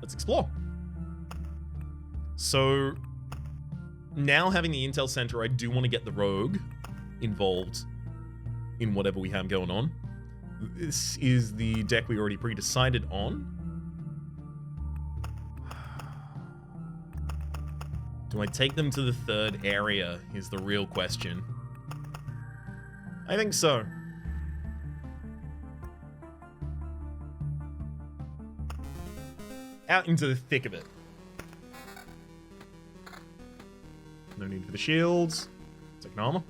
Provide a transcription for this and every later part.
let's explore. So now having the intel center, I do want to get the rogue involved in whatever we have going on. This is the deck we already pre-decided on. Do I take them to the third area is the real question. I think so. Out into the thick of it. No need for the shields. Take an armor.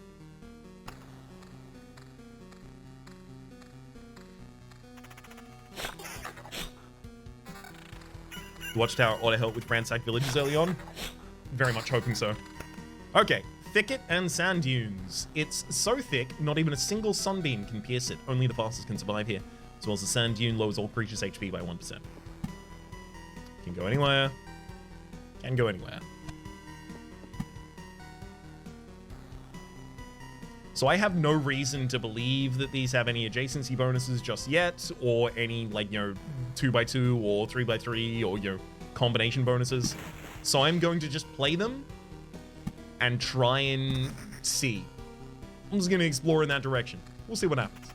Watchtower ought to help with ransacked villages early on. Very much hoping so. Okay, thicket and sand dunes. It's so thick, not even a single sunbeam can pierce it. Only the fastest can survive here. As well as the sand dune lowers all creatures' HP by 1%. Can go anywhere. Can go anywhere. So I have no reason to believe that these have any adjacency bonuses just yet, or any, like, 2x2 or 3x3 or, combination bonuses. So I'm going to just play them and try and see. I'm just going to explore in that direction. We'll see what happens.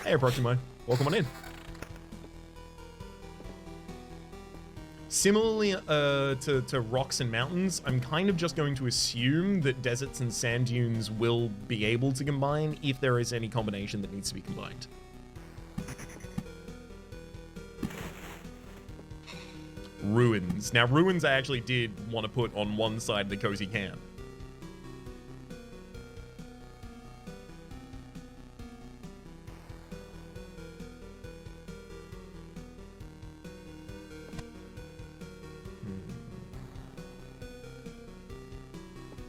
Hey, Proximo. Welcome on in. Similarly to rocks and mountains, I'm kind of just going to assume that deserts and sand dunes will be able to combine if there is any combination that needs to be combined. Ruins. Now, ruins I actually did want to put on one side of the cozy camp.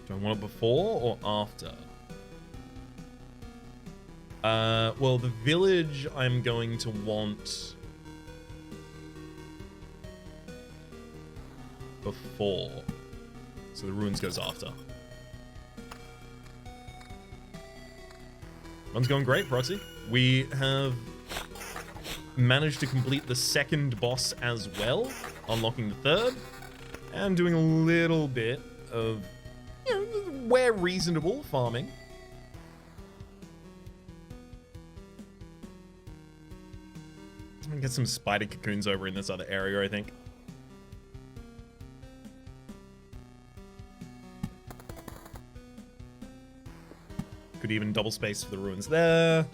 Do I want it before or after? Well, the village I'm going to want before. So the ruins goes after. One's going great, Proxy. We have managed to complete the second boss as well, unlocking the third, and doing a little bit of, where reasonable, farming. I'm gonna get some spider cocoons over in this other area, I think. Could even double space for the ruins there.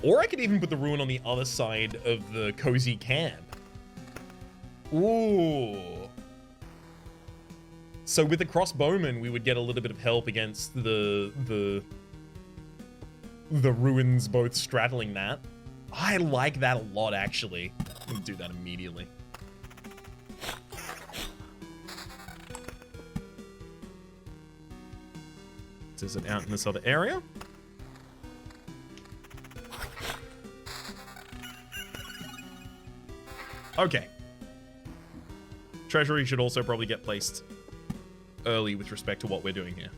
Or I could even put the ruin on the other side of the cozy camp. Ooh. So with the crossbowmen, we would get a little bit of help against the ruins both straddling that. I like that a lot, actually. I'm gonna do that immediately. Is it out in this other area? Okay. Treasury should also probably get placed early with respect to what we're doing here.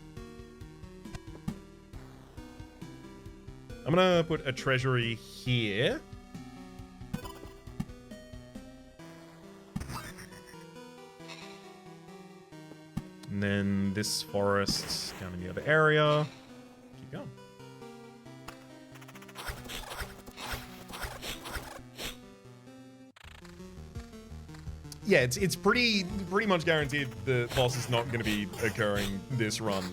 I'm gonna put a treasury here. And then this forest down in the other area. Keep going. Yeah, it's pretty much guaranteed the boss is not going to be occurring this run.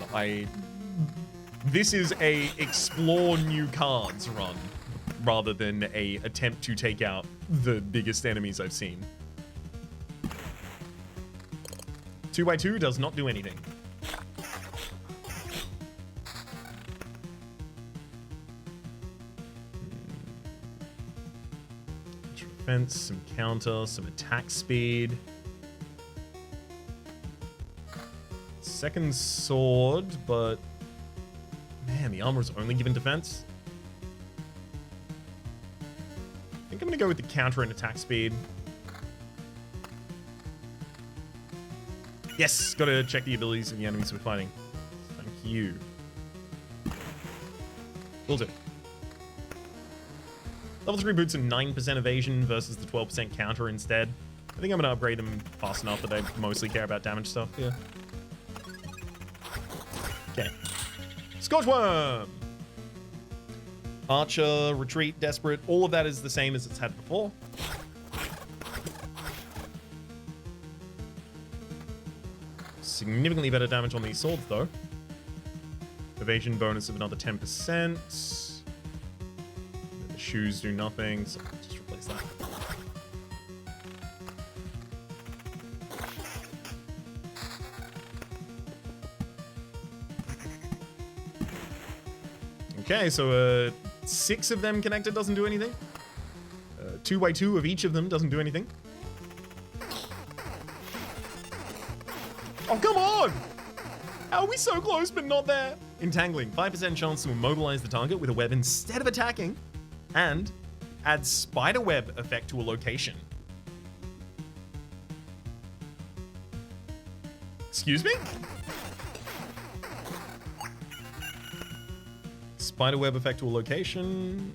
This is a explore new cards run rather than a attempt to take out the biggest enemies I've seen. 2x2 does not do anything. Defense, some counter, some attack speed. Second sword, but man, the armor is only given defense. I think I'm gonna go with the counter and attack speed. Yes, gotta check the abilities of the enemies we're fighting. Thank you. Will do. Level 3 boots are 9% evasion versus the 12% counter instead. I think I'm going to upgrade them fast enough that I mostly care about damage stuff. Yeah. Okay. Scorchworm! Archer, Retreat, Desperate, all of that is the same as it's had before. Significantly better damage on these swords, though. Evasion bonus of another 10%. The shoes do nothing, so I'll just replace that. Okay, so 6 of them connected doesn't do anything. 2x2 of each of them doesn't do anything. Oh, come on! How are we so close but not there? Entangling, 5% chance to immobilize the target with a web instead of attacking, and add spiderweb effect to a location. Excuse me? Spiderweb effect to a location.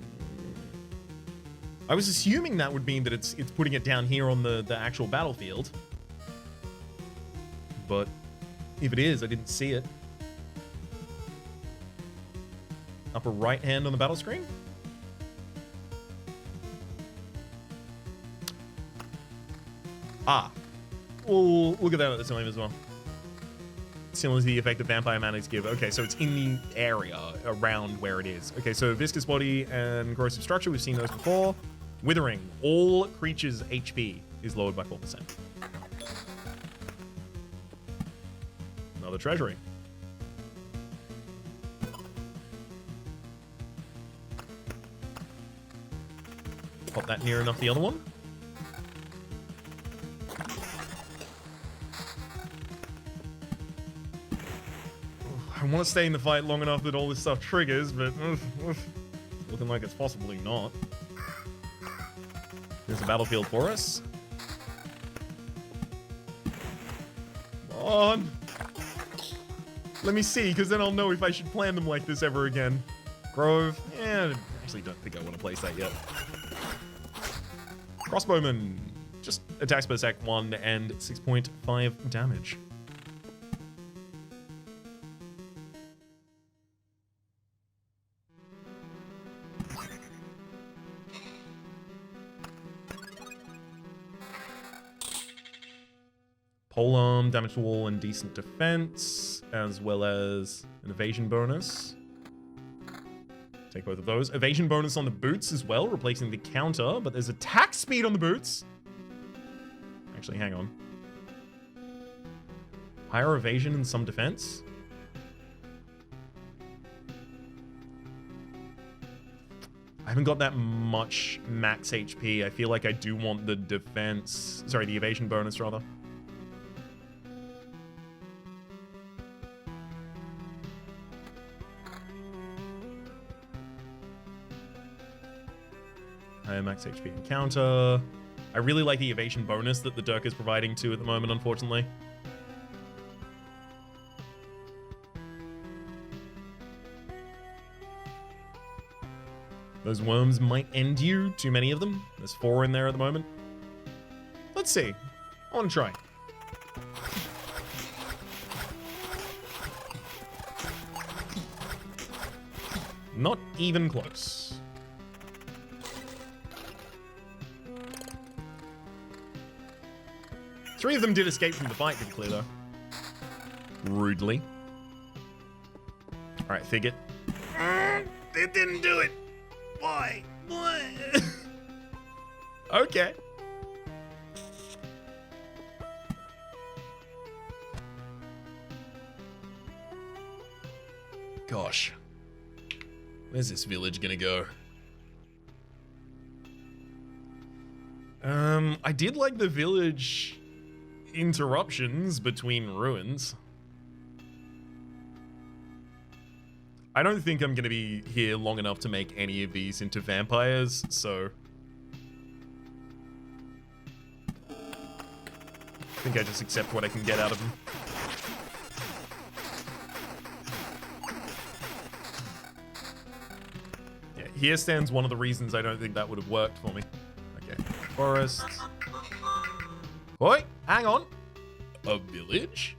I was assuming that would mean that it's putting it down here on the actual battlefield. But if it is, I didn't see it. Upper right hand on the battle screen? Ah. We'll look at that at the time as well. Similar to the effect that vampire manics give. Okay, so it's in the area around where it is. Okay, so viscous body and corrosive structure, we've seen those before. Withering, all creatures' HP is lowered by 4%. Another treasury. Pop that near enough the other one. I want to stay in the fight long enough that all this stuff triggers, but looking like it's possibly not. There's a battlefield for us. Come on. Let me see, because then I'll know if I should plan them like this ever again. Grove. Yeah, I actually don't think I want to place that yet. Crossbowman. Just attacks per sec 1 and 6.5 damage. Polearm, damage to wall, and decent defense, as well as an evasion bonus. Take both of those. Evasion bonus on the boots as well, replacing the counter, but there's attack speed on the boots. Actually, hang on. Higher evasion and some defense. I haven't got that much max HP. I feel like I do want the defense, sorry, the evasion bonus rather. Higher max HP encounter. I really like the evasion bonus that the Dirk is providing too at the moment, unfortunately. Those worms might end you. Too many of them. There's 4 in there at the moment. Let's see. I want to try. Not even close. 3 of them did escape from the fight, to be clear, though. Rudely. Alright, Figget. It didn't do it! Why? What? Okay. Gosh. Where's this village gonna go? I did like the village interruptions between ruins. I don't think I'm going to be here long enough to make any of these into vampires, so I think I just accept what I can get out of them. Yeah, Here stands one of the reasons I don't think that would have worked for me. Okay, forest. Wait, hang on. A village?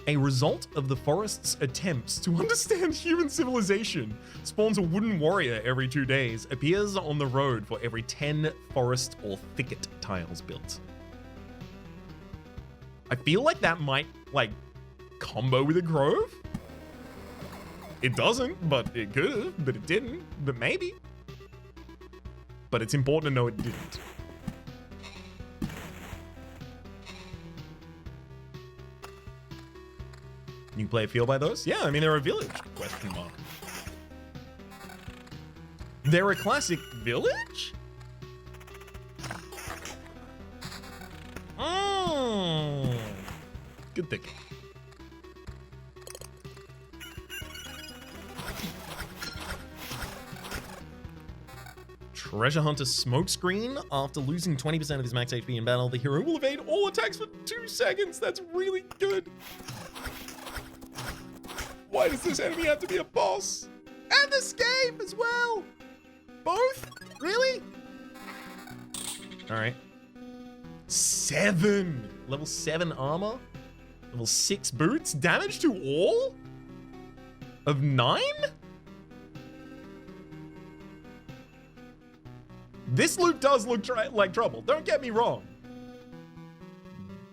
A result of the forest's attempts to understand human civilization spawns a wooden warrior every 2 days, appears on the road for every 10 forest or thicket tiles built. I feel like that might, like, combo with a grove? It doesn't, but it could have, but it didn't, but maybe. But it's important to know it didn't. You can play a field by those? Yeah, I mean, they're a village, question mark. They're a classic village? Good thinking. Treasure Hunter Smokescreen. After losing 20% of his max HP in battle, the hero will evade all attacks for 2 seconds. That's really good. Why does this enemy have to be a boss? And escape as well! Both? Really? Alright. 7! Level 7 armor? Level 6 boots? Damage to all? Of 9? This loot does look like trouble, don't get me wrong.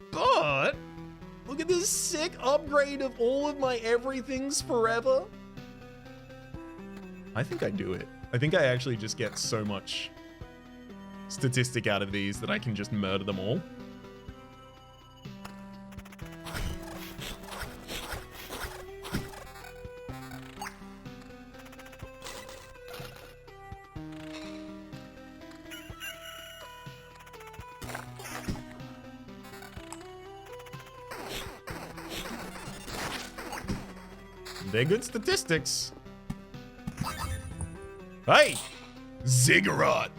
But look at this sick upgrade of all of my everythings forever. I think I do it. I think I actually just get so much statistic out of these that I can just murder them all. They're good statistics. Hey! Ziggurat!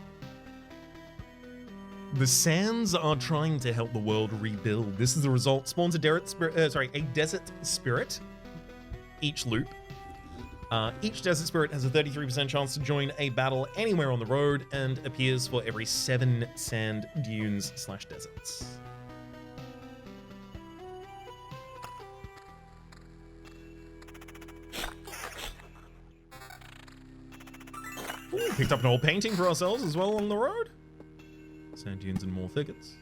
The sands are trying to help the world rebuild. This is the result. Spawns a desert spirit each loop. Each desert spirit has a 33% chance to join a battle anywhere on the road and appears for every 7 sand dunes / deserts. Ooh, picked up an old painting for ourselves as well on the road. Sand dunes and more thickets.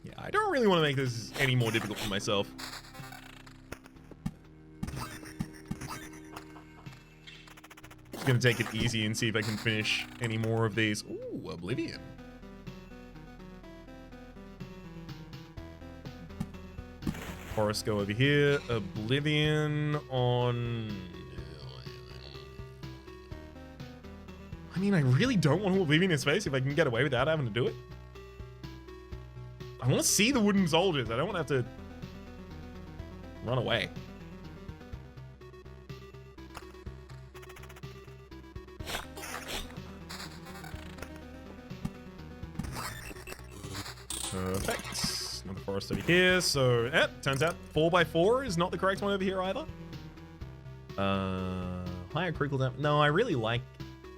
Yeah, I don't really want to make this any more difficult for myself. Just gonna take it easy and see if I can finish any more of these. Ooh, Oblivion. Forest go over here. Oblivion on... I mean, I really don't want to Oblivion his face if I can get away without having to do it. I want to see the wooden soldiers. I don't want to have to run away. Perfect. Another forest over here, so turns out 4x4 is not the correct one over here either. Higher critical damage. No, I really like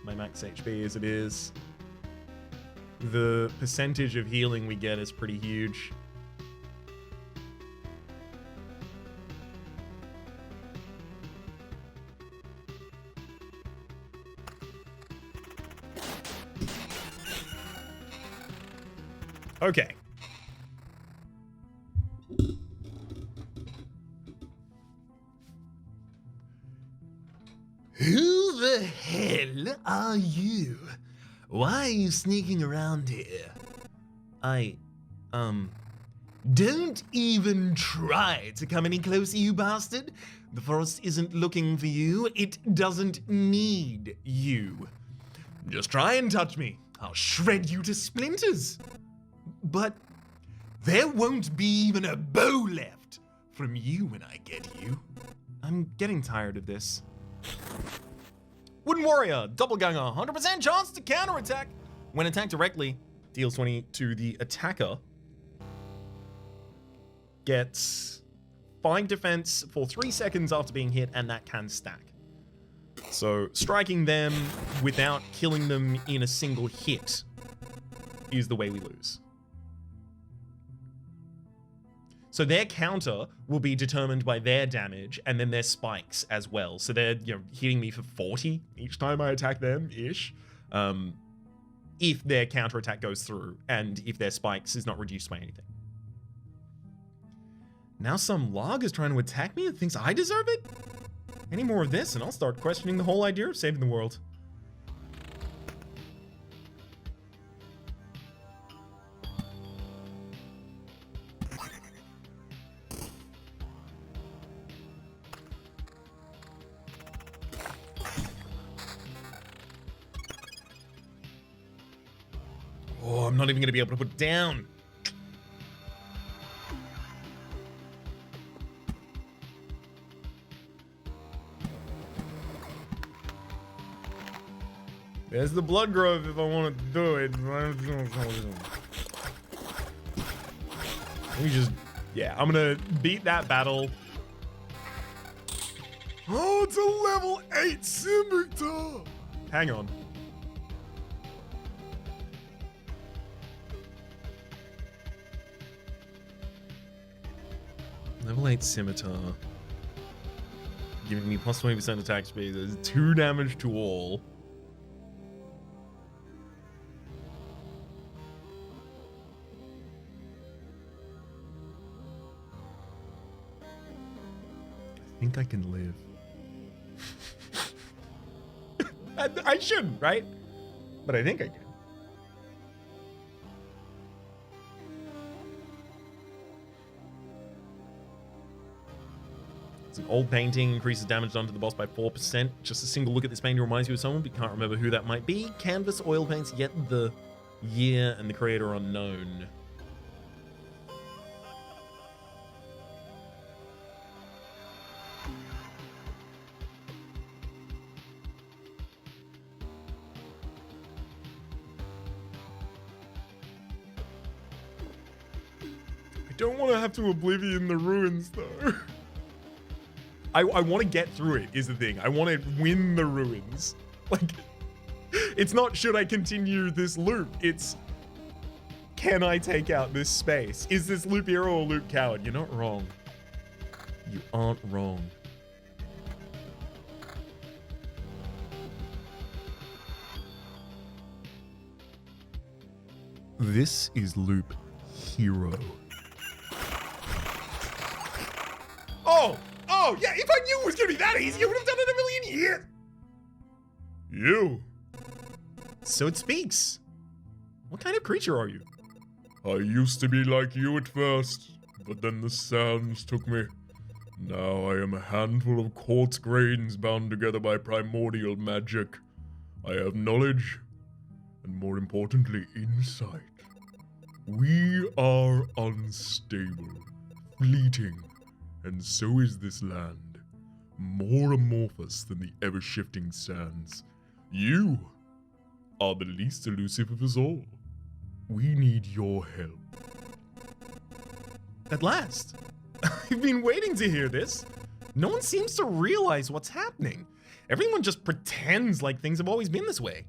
my max HP as it is. The percentage of healing we get is pretty huge. Okay. Who the hell are you? Why are you sneaking around here? Don't even try to come any closer, you bastard. The forest isn't looking for you. It doesn't need you. Just try and touch me. I'll shred you to splinters. But there won't be even a bow left from you when I get you. I'm getting tired of this. Wooden Warrior, Doppelganger, 100% chance to counterattack. When attacked directly, deals 20 to the attacker. gets 5 defense for 3 seconds after being hit, and that can stack. So striking them without killing them in a single hit is the way we lose. So their counter will be determined by their damage and then their spikes as well. So they're, you know, hitting me for 40 each time I attack them, ish. If their counter attack goes through and if their spikes is not reduced by anything. Now some log is trying to attack me and thinks I deserve it? Any more of this and I'll start questioning the whole idea of saving the world. Oh, I'm not even going to be able to put it down. There's the blood growth if I want to do it. Let me just... Yeah, I'm going to beat that battle. Oh, it's a level 8 scimitar. Hang on. Level 8 scimitar. Giving me plus 20% attack speed. There's 2 damage to all. I think I can live. I shouldn't, right? But I think I can. It's an old painting, increases damage done to the boss by 4%. Just a single look at this painting reminds you of someone, but you can't remember who that might be. Canvas, oil paints, yet the year and the creator unknown. I don't want to have to oblivion the ruins, though. I want to get through it, is the thing. I want to win the ruins. Like, it's not should I continue this loop, it's can I take out this space? Is this loop hero or loop coward? You're not wrong. You aren't wrong. This is loop hero. Oh, yeah, if I knew it was gonna be that easy, I would have done it a million years. You. So it speaks. What kind of creature are you? I used to be like you at first, but then the sands took me. Now I am a handful of quartz grains bound together by primordial magic. I have knowledge, and more importantly, insight. We are unstable, fleeting, and so is this land, more amorphous than the ever-shifting sands. You are the least elusive of us all. We need your help. At last! I've been waiting to hear this. No one seems to realize what's happening. Everyone just pretends like things have always been this way.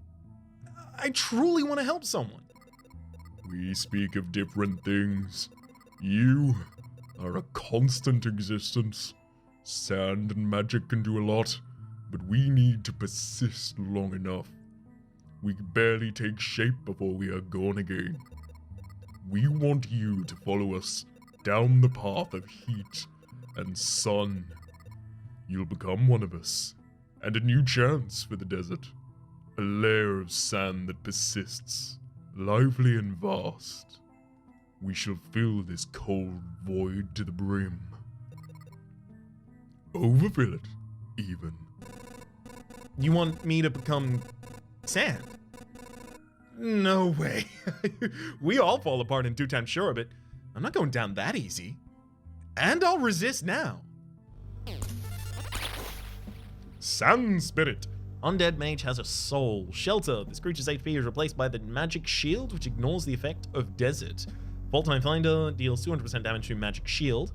I truly want to help someone. We speak of different things. You are a constant existence. Sand and magic can do a lot, but we need to persist long enough. We can barely take shape before we are gone again. We want you to follow us down the path of heat and sun. You'll become one of us, and a new chance for the desert. A layer of sand that persists, lively and vast. We shall fill this cold void to the brim. Overfill it, even. You want me to become sand? No way. We all fall apart in due time, sure, but I'm not going down that easy. And I'll resist now. Sand Spirit. Undead Mage has a soul. Shelter. This creature's HP is replaced by the magic shield, which ignores the effect of desert. Fault Time Finder deals 200% damage to Magic Shield.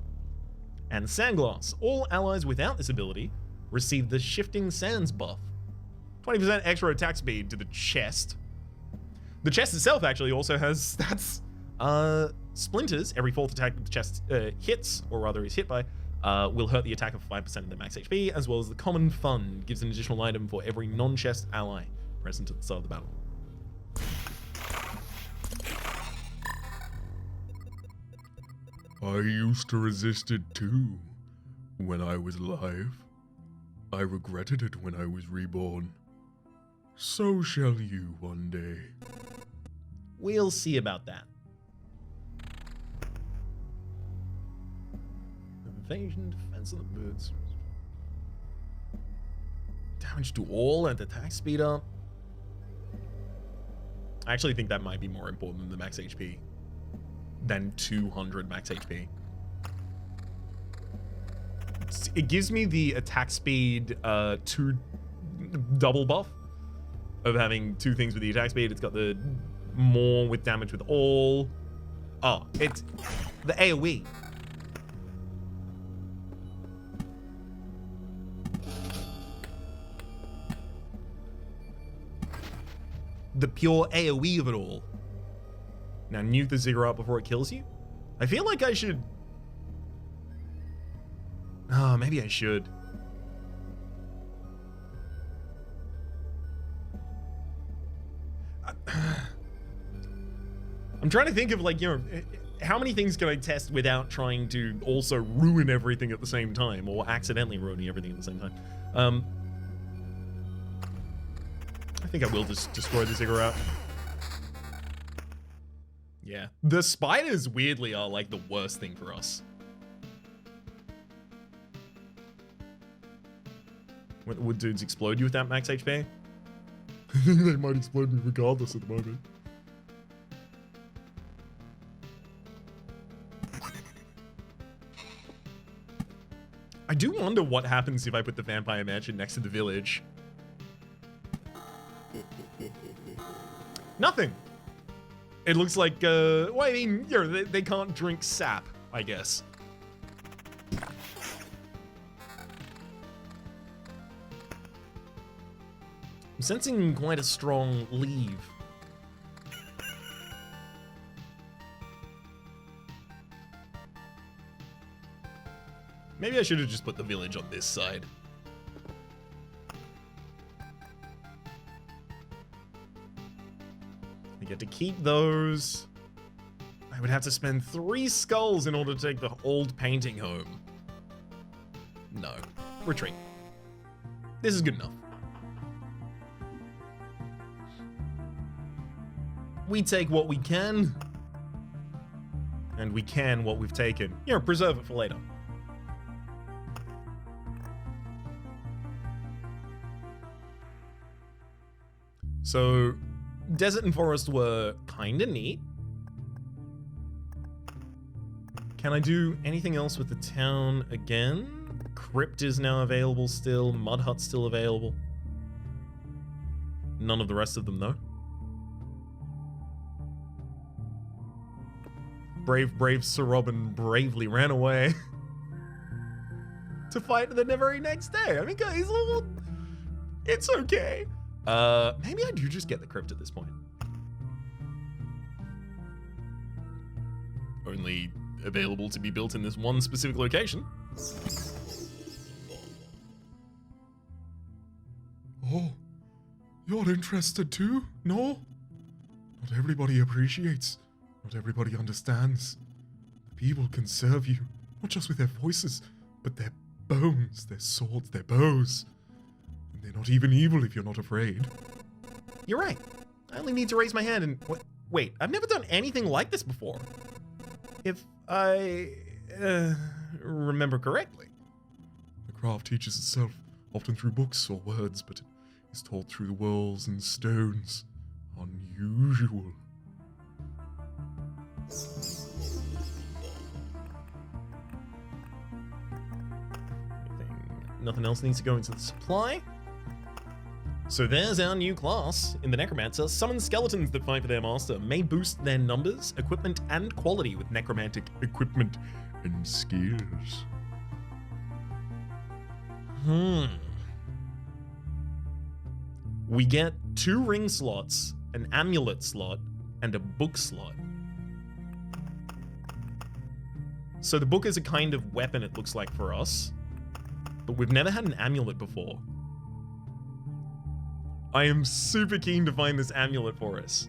And Sandglass. All allies without this ability receive the Shifting Sands buff. 20% extra attack speed to the chest. The chest itself actually also has stats. Splinters, every fourth attack that the chest hits, or rather is hit by, will hurt the attack of 5% of their max HP, as well as the Common Fund gives an additional item for every non-chest ally present at the start of the battle. I used to resist it too, when I was alive. I regretted it when I was reborn. So shall you one day. We'll see about that. Evasion, defense of the boots. Damage to all and attack speed up. I actually think that might be more important than the max HP. Than 200 max HP. It gives me the attack speed 2 double buff of having 2 things with the attack speed. It's got the more with damage with all. Oh, it's the AoE. The pure AoE of it all. Now nuke the ziggurat before it kills you? I feel like I should... Oh, maybe I should. I'm trying to think of, like, you know, how many things can I test without trying to also ruin everything at the same time, or accidentally ruining everything at the same time. I think I will just destroy the ziggurat. Yeah. The spiders, weirdly, are, like, the worst thing for us. Would dudes explode you with that max HP? They might explode me regardless at the moment. I do wonder what happens if I put the vampire mansion next to the village. Nothing. It looks like, well, I mean, you know, they can't drink sap, I guess. I'm sensing quite a strong leave. Maybe I should have just put the village on this side. I get to keep those. I would have to spend 3 skulls in order to take the old painting home. No. Retreat. This is good enough. We take what we can. And we can what we've taken. You know, preserve it for later. So, desert and forest were kinda neat. Can I do anything else with the town again? Crypt is now available still. Mud Hut's still available. None of the rest of them, though. Brave Sir Robin bravely ran away to fight the very next day. I mean, guys, it's okay. Maybe I do just get the crypt at this point. Only available to be built in this one specific location. Oh, you're interested too? No? Not everybody appreciates. Not everybody understands. People can serve you, not just with their voices, but their bones, their swords, their bows. And they're not even evil if you're not afraid. You're right. I only need to raise my hand and... Wait, I've never done anything like this before. If I... remember correctly. The craft teaches itself, often through books or words, but it is taught through the walls and stones. Unusual. Nothing else needs to go into the supply. So there's our new class in the Necromancer. Summon skeletons that fight for their master. May boost their numbers, equipment, and quality with necromantic equipment and skills. We get 2 ring slots, an amulet slot, and a book slot. So the book is a kind of weapon, it looks like, for us. But we've never had an amulet before. I am super keen to find this amulet for us.